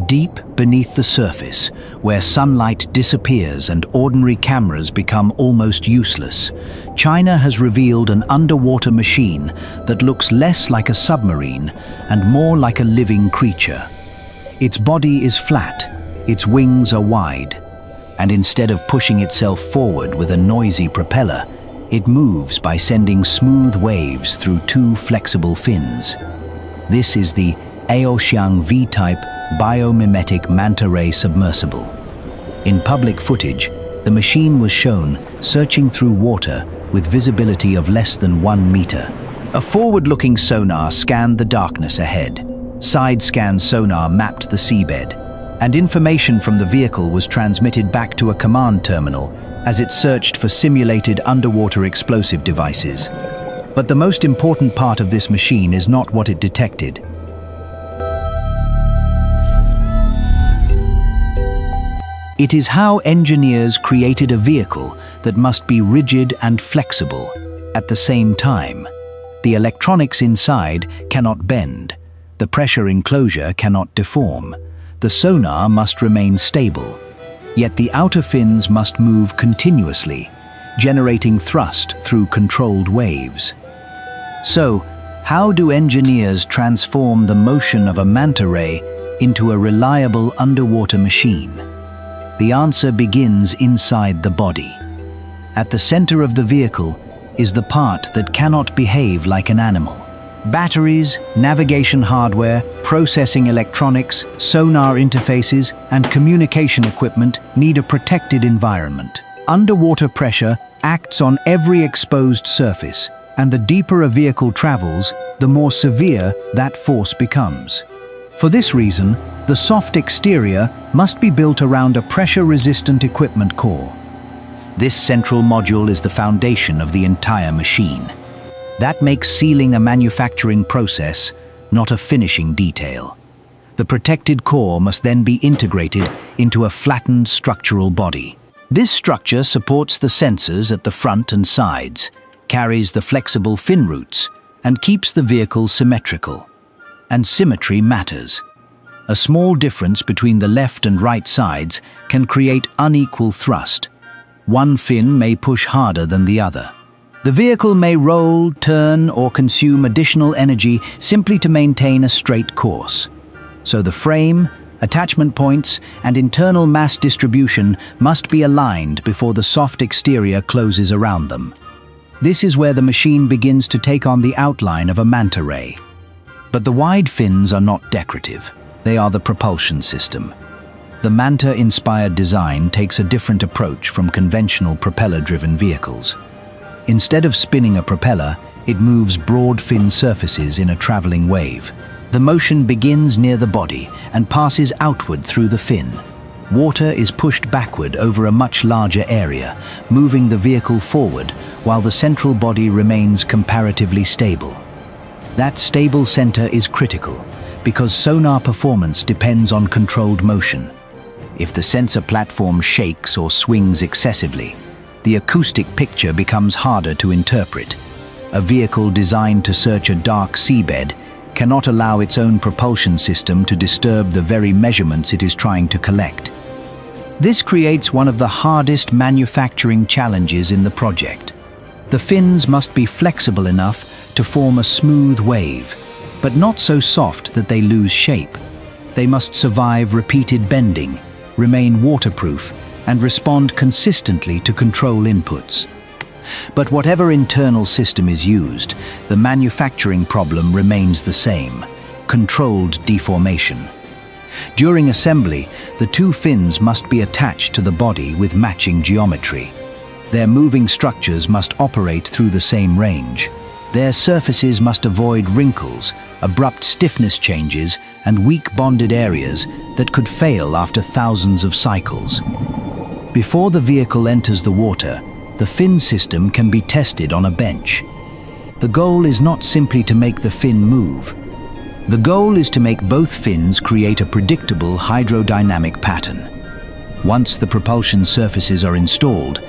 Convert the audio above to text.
Deep beneath the surface, where sunlight disappears and ordinary cameras become almost useless, China has revealed an underwater machine that looks less like a submarine and more like a living creature. Its body is flat, its wings are wide, and instead of pushing itself forward with a noisy propeller, it moves by sending smooth waves through two flexible fins. This is the Aoxiang V-type biomimetic manta-ray submersible. In public footage, the machine was shown searching through water with visibility of less than 1 meter. A forward-looking sonar scanned the darkness ahead. Side-scan sonar mapped the seabed, and information from the vehicle was transmitted back to a command terminal as it searched for simulated underwater explosive devices. But the most important part of this machine is not what it detected. It is how engineers created a vehicle that must be rigid and flexible at the same time. The electronics inside cannot bend. The pressure enclosure cannot deform. The sonar must remain stable. Yet the outer fins must move continuously, generating thrust through controlled waves. So, how do engineers transform the motion of a manta ray into a reliable underwater machine? The answer begins inside the body. At the center of the vehicle is the part that cannot behave like an animal. Batteries, navigation hardware, processing electronics, sonar interfaces, and communication equipment need a protected environment. Underwater pressure acts on every exposed surface, and the deeper a vehicle travels, the more severe that force becomes. For this reason, the soft exterior must be built around a pressure-resistant equipment core. This central module is the foundation of the entire machine. That makes sealing a manufacturing process, not a finishing detail. The protected core must then be integrated into a flattened structural body. This structure supports the sensors at the front and sides, carries the flexible fin roots, and keeps the vehicle symmetrical. And symmetry matters. A small difference between the left and right sides can create unequal thrust. One fin may push harder than the other. The vehicle may roll, turn, or consume additional energy simply to maintain a straight course. So the frame, attachment points, and internal mass distribution must be aligned before the soft exterior closes around them. This is where the machine begins to take on the outline of a manta ray. But the wide fins are not decorative. They are the propulsion system. The manta-inspired design takes a different approach from conventional propeller-driven vehicles. Instead of spinning a propeller, it moves broad fin surfaces in a traveling wave. The motion begins near the body and passes outward through the fin. Water is pushed backward over a much larger area, moving the vehicle forward while the central body remains comparatively stable. That stable center is critical, because sonar performance depends on controlled motion. If the sensor platform shakes or swings excessively, the acoustic picture becomes harder to interpret. A vehicle designed to search a dark seabed cannot allow its own propulsion system to disturb the very measurements it is trying to collect. This creates one of the hardest manufacturing challenges in the project. The fins must be flexible enough to form a smooth wave, but not so soft that they lose shape. They must survive repeated bending, remain waterproof, and respond consistently to control inputs. But whatever internal system is used, the manufacturing problem remains the same: controlled deformation. During assembly, the two fins must be attached to the body with matching geometry. Their moving structures must operate through the same range. Their surfaces must avoid wrinkles, abrupt stiffness changes, and weak bonded areas that could fail after thousands of cycles. Before the vehicle enters the water, the fin system can be tested on a bench. The goal is not simply to make the fin move. The goal is to make both fins create a predictable hydrodynamic pattern. Once the propulsion surfaces are installed,